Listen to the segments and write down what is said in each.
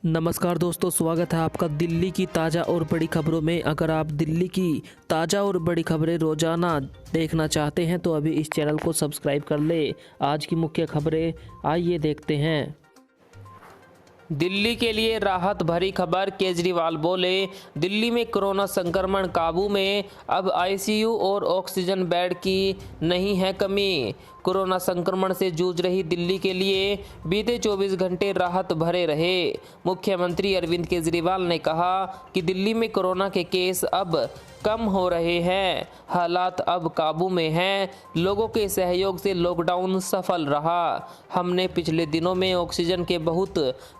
नमस्कार दोस्तों, स्वागत है आपका दिल्ली की ताज़ा और बड़ी खबरों में। अगर आप दिल्ली की ताज़ा और बड़ी खबरें रोज़ाना देखना चाहते हैं तो अभी इस चैनल को सब्सक्राइब कर ले। आज की मुख्य खबरें आइए देखते हैं। दिल्ली के लिए राहत भरी खबर। केजरीवाल बोले, दिल्ली में कोरोना संक्रमण काबू में, अब आईसीयू और ऑक्सीजन बेड की नहीं है कमी। कोरोना संक्रमण से जूझ रही दिल्ली के लिए बीते 24 घंटे राहत भरे रहे। मुख्यमंत्री अरविंद केजरीवाल ने कहा कि दिल्ली में कोरोना के केस अब कम हो रहे हैं, हालात अब काबू में हैं। लोगों के सहयोग से लॉकडाउन सफल रहा। हमने पिछले दिनों में ऑक्सीजन के बहुत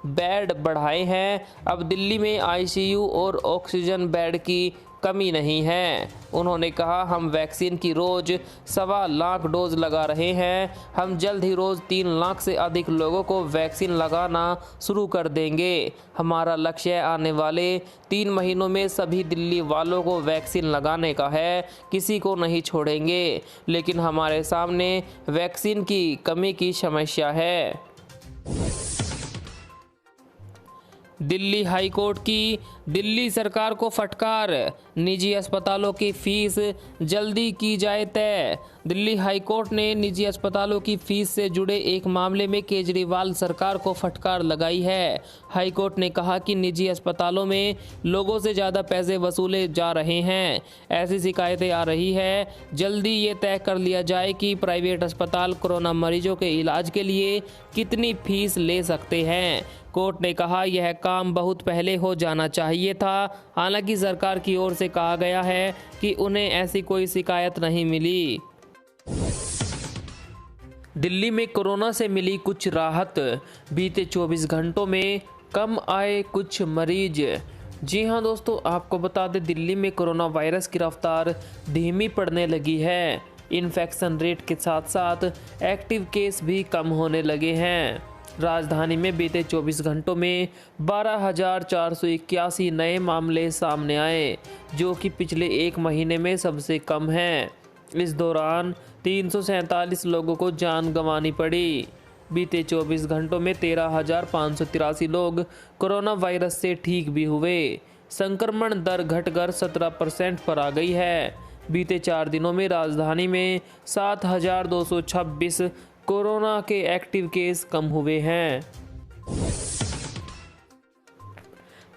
बेड बढ़ाए हैं। अब दिल्ली में आईसीयू और ऑक्सीजन बेड की कमी नहीं है। उन्होंने कहा, हम वैक्सीन की रोज 1.25 लाख डोज लगा रहे हैं। हम जल्द ही रोज 3 लाख से अधिक लोगों को वैक्सीन लगाना शुरू कर देंगे। हमारा लक्ष्य आने वाले 3 महीनों में सभी दिल्ली वालों को वैक्सीन लगाने का है। किसी को नहीं छोड़ेंगे, लेकिन हमारे सामने वैक्सीन की कमी की समस्या है। दिल्ली हाई कोर्ट की दिल्ली सरकार को फटकार, निजी अस्पतालों की फीस जल्दी की जाए तय। दिल्ली हाई कोर्ट ने निजी अस्पतालों की फीस से जुड़े एक मामले में केजरीवाल सरकार को फटकार लगाई है। हाई कोर्ट ने कहा कि निजी अस्पतालों में लोगों से ज़्यादा पैसे वसूले जा रहे हैं। ऐसी शिकायतें आ रही है। जल्दी ये तय कर लिया जाए कि प्राइवेट अस्पताल कोरोना मरीजों के इलाज के लिए कितनी फीस ले सकते हैं। कोर्ट ने कहा, यह काम बहुत पहले हो जाना चाहिए था। हालांकि सरकार की ओर से कहा गया है कि उन्हें ऐसी कोई शिकायत नहीं मिली। दिल्ली में कोरोना से मिली कुछ राहत। बीते 24 घंटों में कम आए कुछ मरीज। जी हां दोस्तों, आपको बता दें, दिल्ली में कोरोना वायरस की रफ्तार धीमी पड़ने लगी है। इन्फेक्शन रेट के साथ साथ एक्टिव केस भी कम होने लगे हैं। राजधानी में बीते 24 घंटों में 12,481 नए मामले सामने आए, जो कि पिछले एक महीने में सबसे कम हैं। इस दौरान 347 लोगों को जान गंवानी पड़ी। बीते 24 घंटों में 13,583 लोग कोरोना वायरस से ठीक भी हुए। संक्रमण दर घटकर 17% पर आ गई है। बीते 4 दिनों में राजधानी में 7,226 कोरोना के एक्टिव केस कम हुए हैं।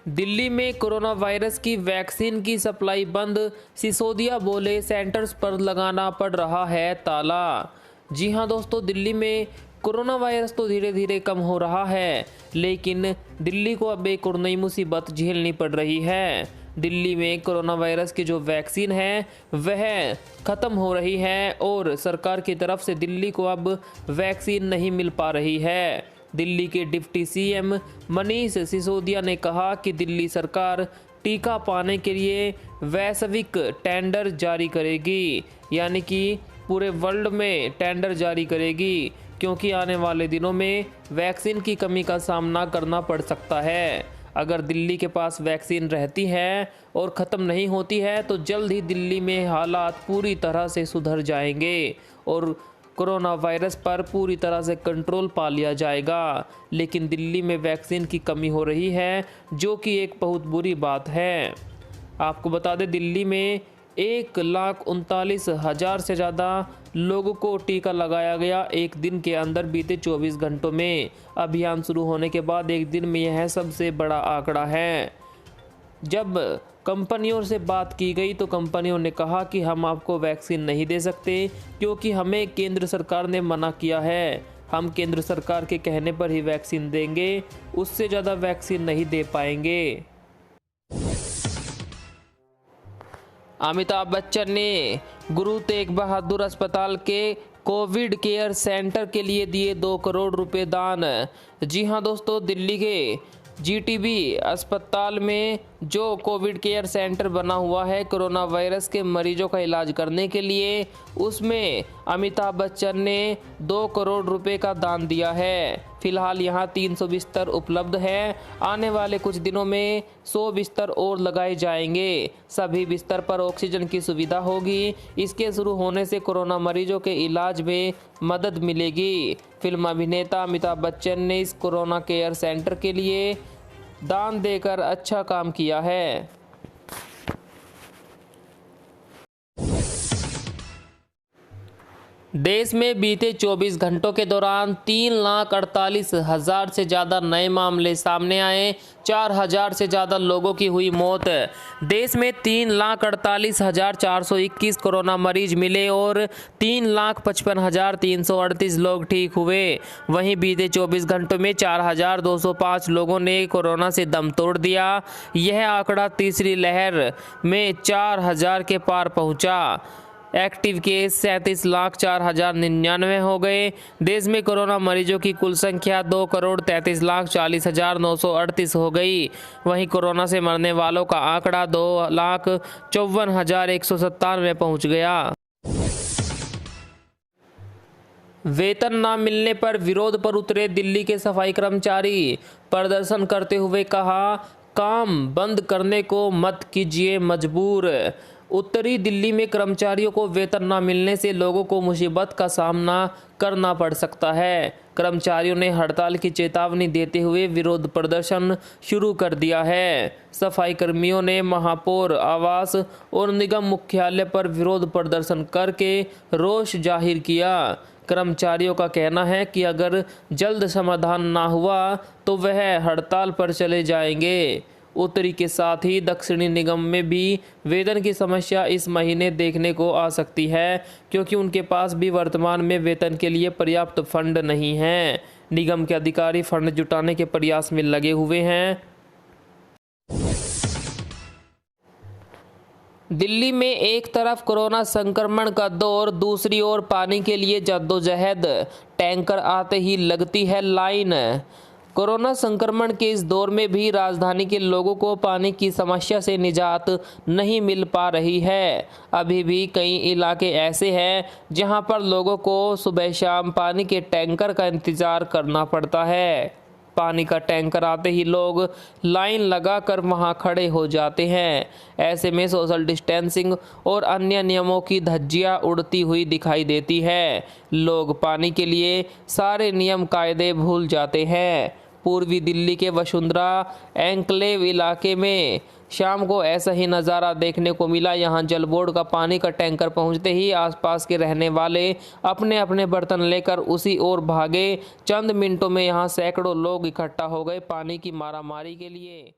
दिल्ली में कोरोना वायरस की वैक्सीन की सप्लाई बंद। सिसोदिया बोले, सेंटर्स पर लगाना पड़ रहा है ताला। जी हां दोस्तों, दिल्ली में कोरोना वायरस तो धीरे धीरे कम हो रहा है, लेकिन दिल्ली को अब एक और नई मुसीबत झेलनी पड़ रही है। दिल्ली में कोरोना वायरस की जो वैक्सीन है वह ख़त्म हो रही है और सरकार की तरफ से दिल्ली को अब वैक्सीन नहीं मिल पा रही है। दिल्ली के डिप्टी सीएम मनीष सिसोदिया ने कहा कि दिल्ली सरकार टीका पाने के लिए वैश्विक टेंडर जारी करेगी, यानी कि पूरे वर्ल्ड में टेंडर जारी करेगी, क्योंकि आने वाले दिनों में वैक्सीन की कमी का सामना करना पड़ सकता है। अगर दिल्ली के पास वैक्सीन रहती है और ख़त्म नहीं होती है तो जल्द ही दिल्ली में हालात पूरी तरह से सुधर जाएंगे और कोरोना वायरस पर पूरी तरह से कंट्रोल पा लिया जाएगा। लेकिन दिल्ली में वैक्सीन की कमी हो रही है, जो कि एक बहुत बुरी बात है। आपको बता दें, दिल्ली में 1,39,000 से ज़्यादा लोगों को टीका लगाया गया एक दिन के अंदर बीते 24 घंटों में। अभियान शुरू होने के बाद एक दिन में यह सबसे बड़ा आंकड़ा है। जब कंपनियों से बात की गई तो कंपनियों ने कहा कि हम आपको वैक्सीन नहीं दे सकते, क्योंकि हमें केंद्र सरकार ने मना किया है। हम केंद्र सरकार के कहने पर ही वैक्सीन देंगे, उससे ज़्यादा वैक्सीन नहीं दे पाएंगे। अमिताभ बच्चन ने गुरु तेग बहादुर अस्पताल के कोविड केयर सेंटर के लिए दिए 2 करोड़ रुपए दान। जी हां दोस्तों, दिल्ली के जीटीबी अस्पताल में जो कोविड केयर सेंटर बना हुआ है कोरोना वायरस के मरीजों का इलाज करने के लिए, उसमें अमिताभ बच्चन ने 2 करोड़ रुपए का दान दिया है। फिलहाल यहां 300 बिस्तर उपलब्ध है। आने वाले कुछ दिनों में 100 बिस्तर और लगाए जाएंगे। सभी बिस्तर पर ऑक्सीजन की सुविधा होगी। इसके शुरू होने से कोरोना मरीजों के इलाज में मदद मिलेगी। फिल्म अभिनेता अमिताभ बच्चन ने इस कोरोना केयर सेंटर के लिए दान देकर अच्छा काम किया है। देश में बीते 24 घंटों के दौरान 3,48,000 से ज़्यादा नए मामले सामने आए। 4,000 से ज़्यादा लोगों की हुई मौत। देश में 3,48,421 कोरोना मरीज मिले और 3,55,338 लोग ठीक हुए। वहीं बीते 24 घंटों में 4,205 लोगों ने कोरोना से दम तोड़ दिया। यह आंकड़ा तीसरी लहर में 4,000 के पार पहुंचा। एक्टिव केस 37,04,099 हो गए। देश में कोरोना मरीजों की कुल संख्या 2,33,40,938 हो गई। वहीं कोरोना से मरने वालों का आंकड़ा 2,54,197 पहुंच गया। वेतन न मिलने पर विरोध पर उतरे दिल्ली के सफाई कर्मचारी। प्रदर्शन करते हुए कहा, काम बंद करने को मत कीजिए मजबूर। उत्तरी दिल्ली में कर्मचारियों को वेतन न मिलने से लोगों को मुसीबत का सामना करना पड़ सकता है। कर्मचारियों ने हड़ताल की चेतावनी देते हुए विरोध प्रदर्शन शुरू कर दिया है। सफाई कर्मियों ने महापौर आवास और निगम मुख्यालय पर विरोध प्रदर्शन करके रोष जाहिर किया। कर्मचारियों का कहना है कि अगर जल्द समाधान ना हुआ तो वह हड़ताल पर चले जाएंगे। उत्तरी के साथ ही दक्षिणी निगम में भी वेतन की समस्या इस महीने देखने को आ सकती है, क्योंकि उनके पास भी वर्तमान में वेतन के लिए पर्याप्त फंड नहीं है। निगम के अधिकारी फंड जुटाने के प्रयास में लगे हुए हैं। दिल्ली में एक तरफ कोरोना संक्रमण का दौर, दूसरी ओर पानी के लिए जद्दोजहद। टैंकर आते ही लगती है लाइन। कोरोना संक्रमण के इस दौर में भी राजधानी के लोगों को पानी की समस्या से निजात नहीं मिल पा रही है। अभी भी कई इलाके ऐसे हैं जहां पर लोगों को सुबह शाम पानी के टैंकर का इंतज़ार करना पड़ता है। पानी का टैंकर आते ही लोग लाइन लगाकर वहां खड़े हो जाते हैं। ऐसे में सोशल डिस्टेंसिंग और अन्य नियमों की धज्जियां उड़ती हुई दिखाई देती है। लोग पानी के लिए सारे नियम कायदे भूल जाते हैं। पूर्वी दिल्ली के वसुंधरा एन्क्लेव इलाके में शाम को ऐसा ही नज़ारा देखने को मिला। यहां जल बोर्ड का पानी का टैंकर पहुंचते ही आसपास के रहने वाले अपने अपने बर्तन लेकर उसी ओर भागे। चंद मिनटों में यहां सैकड़ों लोग इकट्ठा हो गए पानी की मारामारी के लिए।